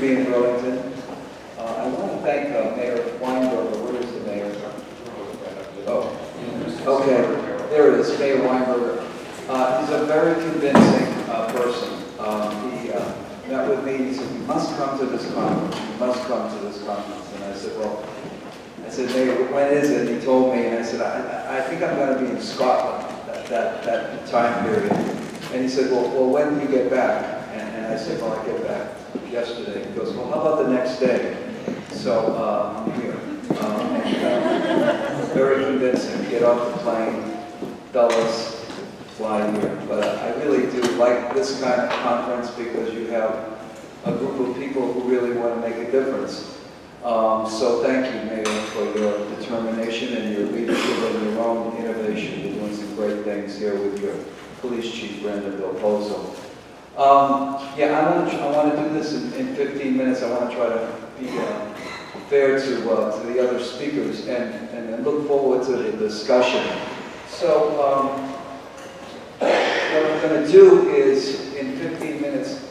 be in Burlington. I want to thank Mayor Weinberger. Where is the mayor? Oh, okay. There it is, Mayor Weinberger. He's a very convincing person. He met with me. He said, "You must come to this conference. You must come to this conference." And I said, "Well," I said, "Mayor, when is it?" He told me, and I said, I think I'm going to be in Scotland that time period. And he said, well, when do you get back? And I said, well, I get back yesterday. He goes, well, how about the next day? So I'm here. Very convincing. Get off the plane, fellas, fly here. But I really do like this kind of conference because you have a group of people who really want to make a difference. So thank you, Mayor, for your determination and your leadership and your own innovation. You're doing some great things here with your Police Chief, Brandon Del Pozo. Yeah, I want to do this in 15 minutes. I want to try to be fair to the other speakers and look forward to the discussion. So what I'm going to do is, in 15 minutes,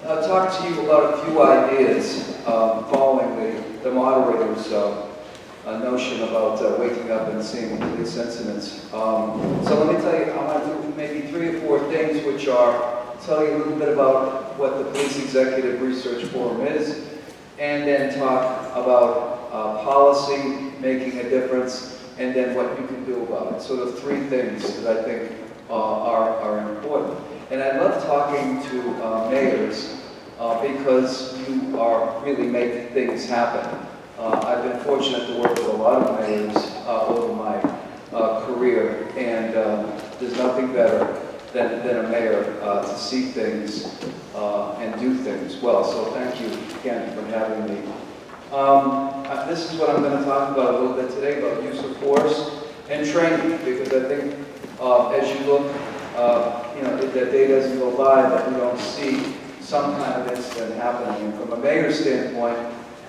talk to you about a few ideas following the moderator's notion about waking up and seeing police incidents. So let me tell you, I want to do maybe 3 or 4 things which are tell you a little bit about what the Police Executive Research Forum is, and then talk about policy, making a difference, and then what you can do about it. So the 3 things that I think are important. And I love talking to mayors because you are really making things happen. I've been fortunate to work with a lot of mayors over my career, and there's nothing better than a mayor to see things and do things well. So thank you again for having me. This is what I'm going to talk about a little bit today, about use of force and training, because I think as you look, that day doesn't go by that we don't see some kind of incident happening. And from a mayor's standpoint,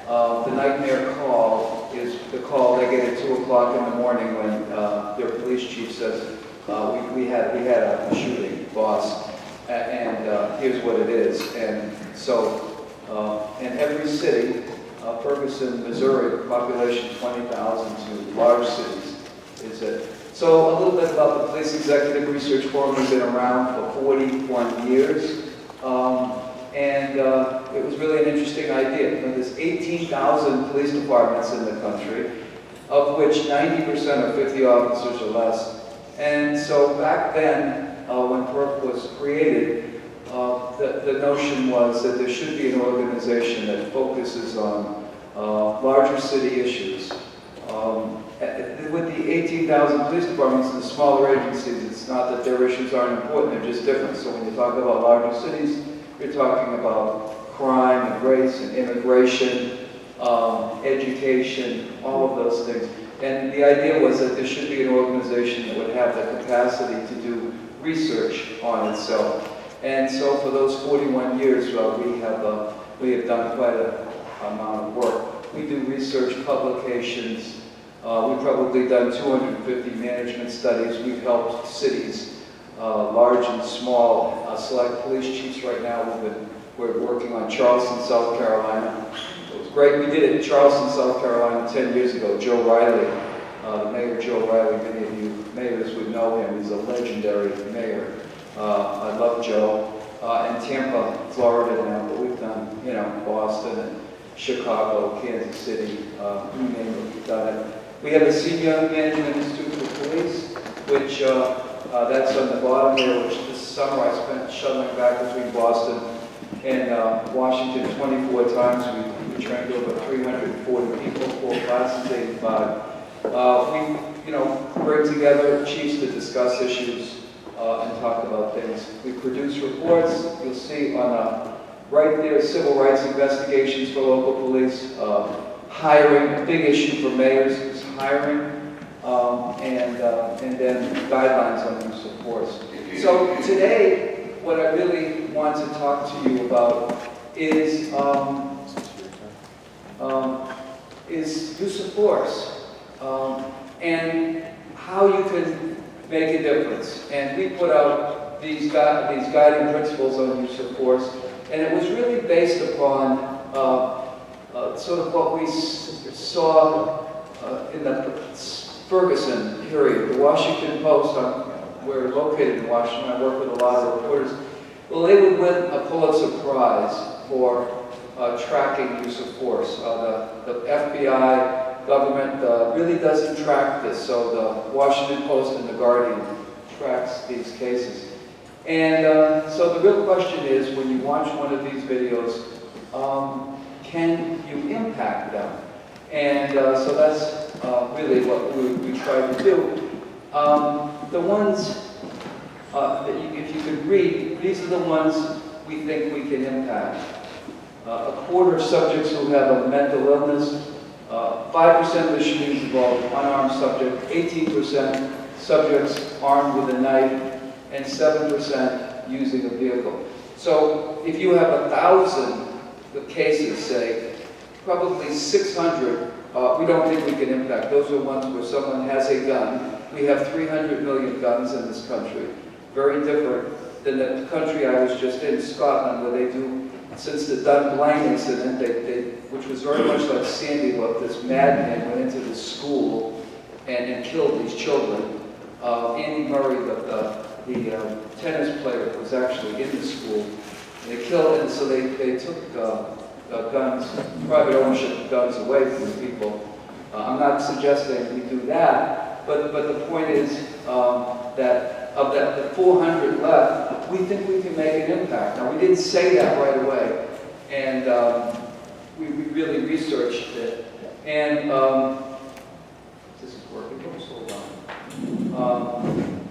the nightmare call is the call they get at 2 o'clock in the morning when their police chief says, we had a shooting, boss, and here's what it is. And so, in every city, Ferguson, Missouri, population 20,000 to large cities, is it. So a little bit about the Police Executive Research Forum. We've been around for 41 years. And it was really an interesting idea. There's 18,000 police departments in the country, of which 90% are 50 officers or less. And so back then, when PERF was created, the notion was that there should be an organization that focuses on larger city issues. With the 18,000 police departments and the smaller agencies, it's not that their issues aren't important, they're just different. So when you talk about larger cities, you're talking about crime and race and immigration, education, all of those things. And the idea was that there should be an organization that would have the capacity to do research on itself. And so for those 41 years, we have done quite an amount of work. We do research publications. We've probably done 250 management studies. We've helped cities, large and small, select police chiefs. Right now, we're working on Charleston, South Carolina. It was great. We did it in Charleston, South Carolina 10 years ago. Joe Riley, the mayor Joe Riley, many of you mayors would know him. He's a legendary mayor. I love Joe. In Tampa, Florida now, but we've done, Boston and Chicago, Kansas City, you name it, we've done it. We have the Senior Management Institute for Police, which that's on the bottom there, which this summer I spent shuttling back between Boston and Washington 24 times. We trained over 340 people, 4 classes, 85. We, bring together chiefs to discuss issues and talk about things. We produce reports. You'll see on right there, civil rights investigations for local police, hiring, a big issue for mayors is hiring, and then guidelines on use of force. So today, what I really want to talk to you about is use of force and how you can make a difference. And we put out these guiding principles on use of force, and it was really based upon sort of what we saw in the Ferguson period. The Washington Post, we're located in Washington, I work with a lot of reporters. Well, they would win a Pulitzer Prize for tracking use of force. The FBI government really doesn't track this, so the Washington Post and the Guardian tracks these cases. And so the real question is, when you watch one of these videos, can you impact them? And so that's really what we try to do. The ones if you could read, these are the ones we think we can impact. A quarter of subjects who have a mental illness, 5% of the shootings involve unarmed subject, 18% subjects armed with a knife, and 7% using a vehicle. So if you have 1,000 cases, say, probably 600 we don't think we can impact. Those are ones where someone has a gun. We have 300 million guns in this country. Very different than the country I was just in, Scotland, where they do, since the Dunblane incident, which was very much like Sandy Hook, this madman went into the school and killed these children. Andy Murray, the tennis player, was actually in the school. And they killed him, so they took guns, private ownership of guns away from people. I'm not suggesting we do that, but the point is that of the 400 left, we think we can make an impact. Now, we didn't say that right away, and we really researched it. And this is working. Hold on.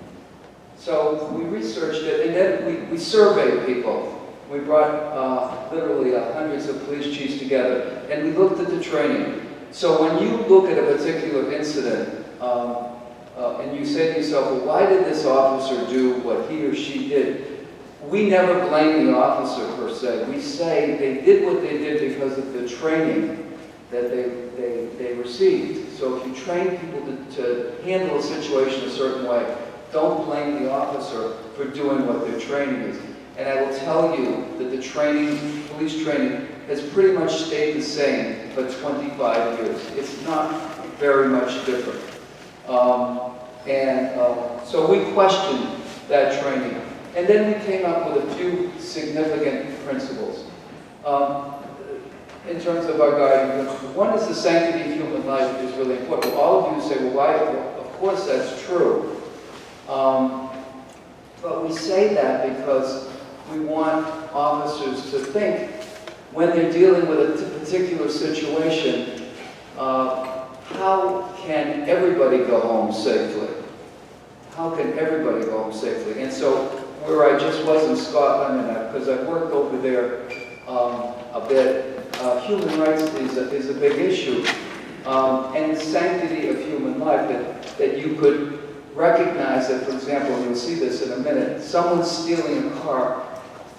So we researched it, and then we surveyed people. We brought literally hundreds of police chiefs together, and we looked at the training. So when you look at a particular incident, and you say to yourself, well, why did this officer do what he or she did? We never blame the officer per se. We say they did what they did because of the training that they received. So if you train people to handle a situation a certain way, don't blame the officer for doing what their training is. And I will tell you that the training, police training, has pretty much stayed the same for 25 years. It's not very much different. So we questioned that training. And then we came up with a few significant principles. In terms of our guiding principles, one is the sanctity of human life is really important. All of you say, well, why? Well, of course that's true. But we say that because we want officers to think, when they're dealing with a particular situation, how can everybody go home safely? How can everybody go home safely? And so, where I just was in Scotland, and because I've worked over there a bit, human rights is a big issue. And the sanctity of human life, that you could recognize that, for example, and you'll see this in a minute, someone's stealing a car.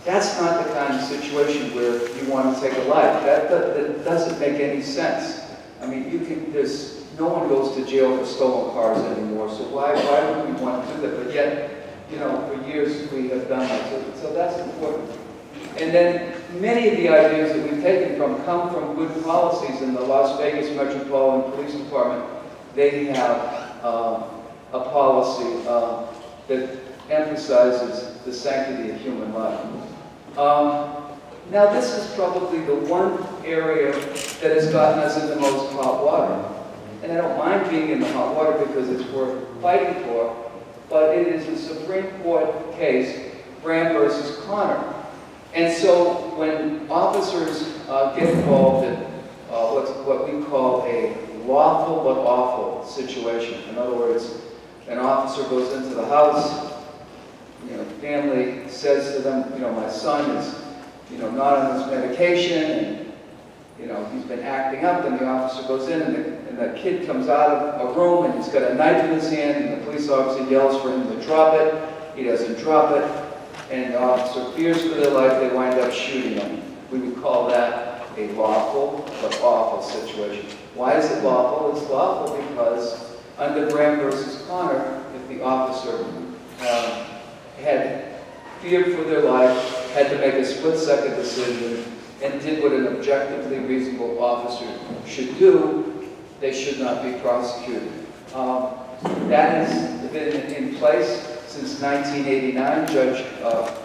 That's not the kind of situation where you want to take a life. That doesn't make any sense. I mean, no one goes to jail for stolen cars anymore, so why would we want to do that? But yet, for years we have done that, so that's important. And then many of the ideas that we've taken come from good policies in the Las Vegas Metropolitan Police Department. They have a policy that emphasizes the sanctity of human life. Now this is probably the one area that has gotten us in the most hot water. And I don't mind being in the hot water because it's worth fighting for, but it is a Supreme Court case, Graham versus Connor. And so when officers get involved in what we call a lawful but awful situation, in other words, an officer goes into the house, family says to them, my son is, not on his medication, and, he's been acting up, and the officer goes in, and the kid comes out of a room, and he's got a knife in his hand, and the police officer yells for him to drop it. He doesn't drop it, and the officer fears for their life. They wind up shooting him. We would call that a lawful but awful situation. Why is it lawful? It's lawful because under Graham versus Connor, if the officer had feared for their life, had to make a split-second decision, and did what an objectively reasonable officer should do, they should not be prosecuted. That has been in place since 1989. Judge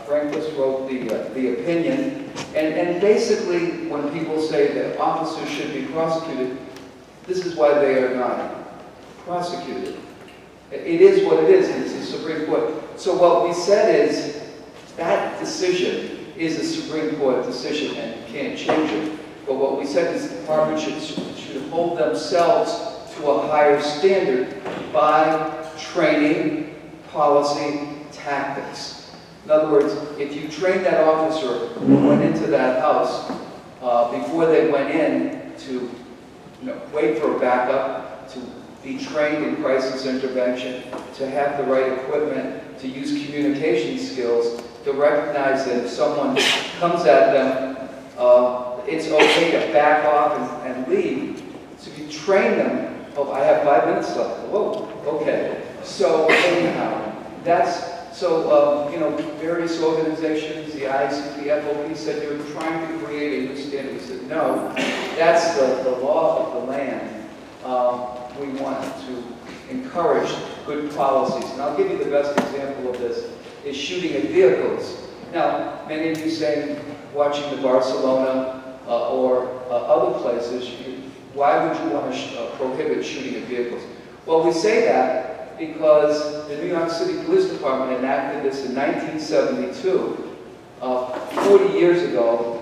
Franquist wrote the opinion. And basically, when people say that officers should be prosecuted, this is why they are not prosecuted. It is what it is. It's the Supreme Court. So what we said is that decision is a Supreme Court decision and you can't change it. But what we said is the department should hold themselves to a higher standard by training, policy, tactics. In other words, if you trained that officer who went into that house before they went in to wait for a backup, to be trained in crisis intervention, to have the right equipment, to use communication skills, to recognize that if someone comes at them, it's okay to back off and leave. So if you train them, oh, I have 5 minutes left. Whoa, okay. So anyhow, various organizations, the IC, the FOP said you're trying to create a new standard. We said, no, that's the law of the land. We want to encourage good policies. And I'll give you the best example of this, is shooting at vehicles. Now, many of you saying, watching the Barcelona or other places, why would you want to prohibit shooting at vehicles? Well, we say that because the New York City Police Department enacted this in 1972, 40 years ago,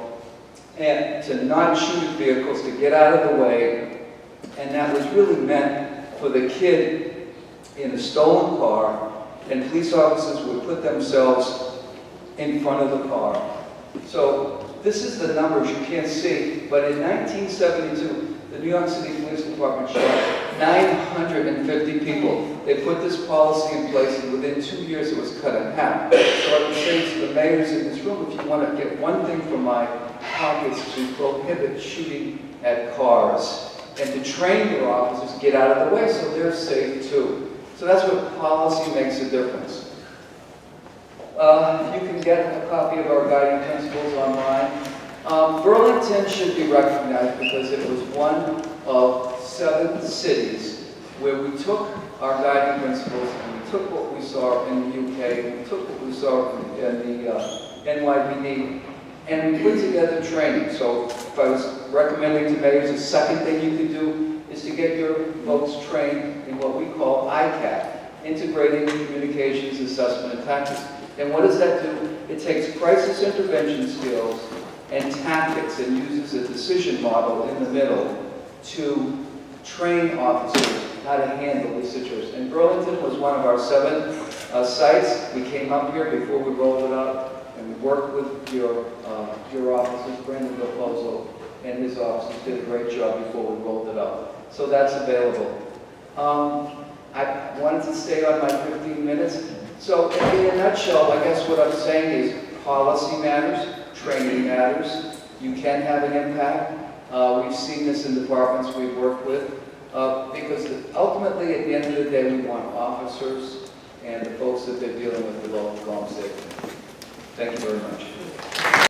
and to not shoot at vehicles, to get out of the way. And that was really meant for the kid in a stolen car, and police officers would put themselves in front of the car. So this is the numbers you can't see, but in 1972, the New York City Police Department shot 950 people. They put this policy in place, and within 2 years it was cut in half. So I would say to the mayors in this room, if you want to get one thing from my pockets, to prohibit shooting at cars, and to train your officers to get out of the way so they're safe too. So that's what policy makes a difference. You can get a copy of our guiding principles online. Burlington should be recognized because it was one of 7 cities where we took our guiding principles and we took what we saw in the UK, and we took what we saw in the NYPD, and we put together training. So if I was recommending to mayors, the second thing you could do is to get your folks trained in what we call ICAT, Integrating Communications Assessment and Tactics. And what does that do? It takes crisis intervention skills and tactics and uses a decision model in the middle to train officers how to handle these situations. And Burlington was one of our 7 sites. We came up here before we rolled it out. And we worked with your officers, Brandon Delpozo and his officers did a great job before we rolled it out. So that's available. I wanted to stay on my 15 minutes. So in a nutshell, I guess what I'm saying is policy matters, training matters. You can have an impact. We've seen this in departments we've worked with. Because ultimately, at the end of the day, we want officers and the folks that they're dealing with to go home safely. Thank you very much.